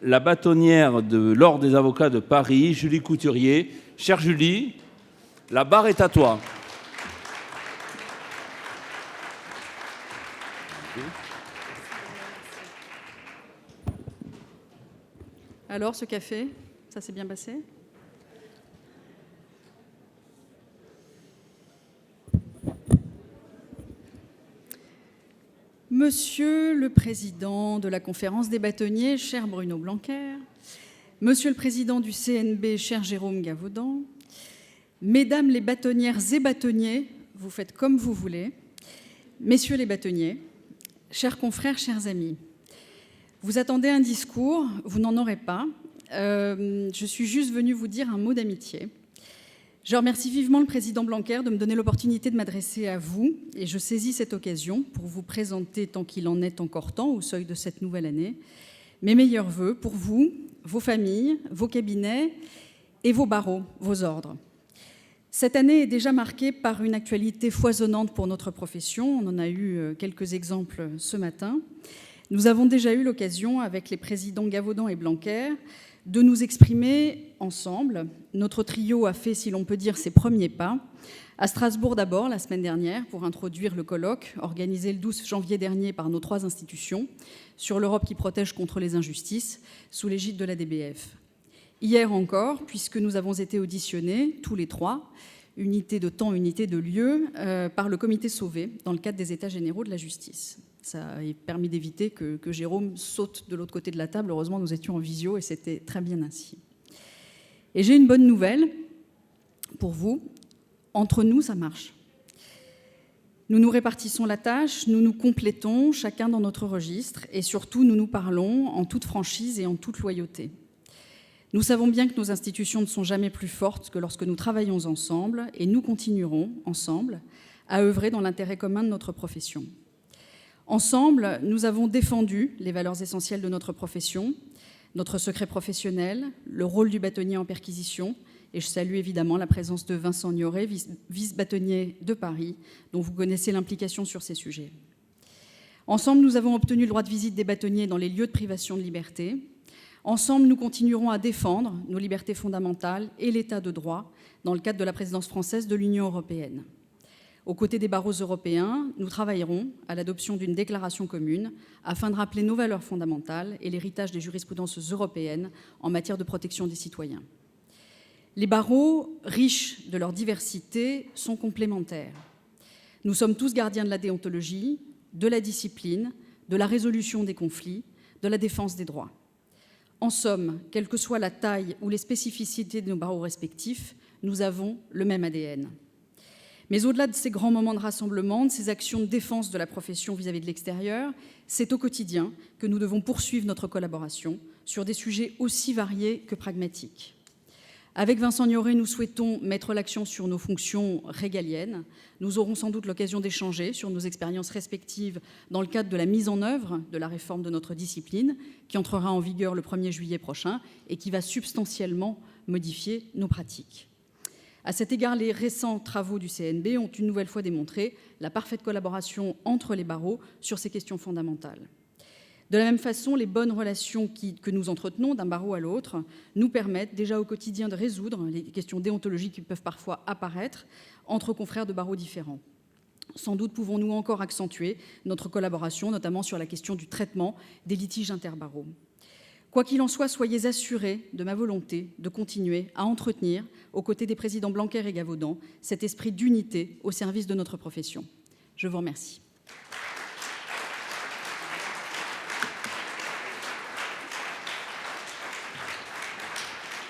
La bâtonnière de l'Ordre des avocats de Paris, Julie Couturier. Chère Julie, la barre est à toi. Alors, ce café, ça s'est bien passé ? Monsieur le Président de la Conférence des bâtonniers, cher Bruno Blanquer, Monsieur le Président du CNB, cher Jérôme Gavaudan, Mesdames les bâtonnières et bâtonniers, vous faites comme vous voulez, Messieurs les bâtonniers, chers confrères, chers amis, vous attendez un discours, vous n'en aurez pas. Je suis juste venue vous dire un mot d'amitié. Je remercie vivement le président Blanquer de me donner l'opportunité de m'adresser à vous et je saisis cette occasion pour vous présenter, tant qu'il en est encore temps, au seuil de cette nouvelle année, mes meilleurs vœux pour vous, vos familles, vos cabinets et vos barreaux, vos ordres. Cette année est déjà marquée par une actualité foisonnante pour notre profession. On en a eu quelques exemples ce matin. Nous avons déjà eu l'occasion, avec les présidents Gavaudan et Blanquer, de nous exprimer ensemble. Notre trio a fait, si l'on peut dire, ses premiers pas. À Strasbourg d'abord, la semaine dernière, pour introduire le colloque organisé le 12 janvier dernier par nos 3 institutions sur l'Europe qui protège contre les injustices, sous l'égide de la DBF. Hier encore, puisque nous avons été auditionnés, tous les 3, unité de temps, unité de lieu, par le comité Sauvé, dans le cadre des États généraux de la justice. Ça a permis d'éviter que Jérôme saute de l'autre côté de la table. Heureusement, nous étions en visio et c'était très bien ainsi. Et j'ai une bonne nouvelle pour vous. Entre nous, ça marche. Nous nous répartissons la tâche, nous nous complétons, chacun dans notre registre, et surtout, nous nous parlons en toute franchise et en toute loyauté. Nous savons bien que nos institutions ne sont jamais plus fortes que lorsque nous travaillons ensemble, et nous continuerons, ensemble, à œuvrer dans l'intérêt commun de notre profession. Ensemble, nous avons défendu les valeurs essentielles de notre profession, notre secret professionnel, le rôle du bâtonnier en perquisition, et je salue évidemment la présence de Vincent Gnorret, vice-bâtonnier de Paris, dont vous connaissez l'implication sur ces sujets. Ensemble, nous avons obtenu le droit de visite des bâtonniers dans les lieux de privation de liberté. Ensemble, nous continuerons à défendre nos libertés fondamentales et l'état de droit dans le cadre de la présidence française de l'Union européenne. Aux côtés des barreaux européens, nous travaillerons à l'adoption d'une déclaration commune afin de rappeler nos valeurs fondamentales et l'héritage des jurisprudences européennes en matière de protection des citoyens. Les barreaux, riches de leur diversité, sont complémentaires. Nous sommes tous gardiens de la déontologie, de la discipline, de la résolution des conflits, de la défense des droits. En somme, quelle que soit la taille ou les spécificités de nos barreaux respectifs, nous avons le même ADN. Mais au-delà de ces grands moments de rassemblement, de ces actions de défense de la profession vis-à-vis de l'extérieur, c'est au quotidien que nous devons poursuivre notre collaboration sur des sujets aussi variés que pragmatiques. Avec Vincent Gnorret, nous souhaitons mettre l'accent sur nos fonctions régaliennes. Nous aurons sans doute l'occasion d'échanger sur nos expériences respectives dans le cadre de la mise en œuvre de la réforme de notre discipline, qui entrera en vigueur le 1er juillet prochain et qui va substantiellement modifier nos pratiques. À cet égard, les récents travaux du CNB ont une nouvelle fois démontré la parfaite collaboration entre les barreaux sur ces questions fondamentales. De la même façon, les bonnes relations que nous entretenons d'un barreau à l'autre nous permettent déjà au quotidien de résoudre les questions déontologiques qui peuvent parfois apparaître entre confrères de barreaux différents. Sans doute pouvons-nous encore accentuer notre collaboration, notamment sur la question du traitement des litiges interbarreaux. Quoi qu'il en soit, soyez assurés de ma volonté de continuer à entretenir, aux côtés des présidents Blanquer et Gavaudan, cet esprit d'unité au service de notre profession. Je vous remercie.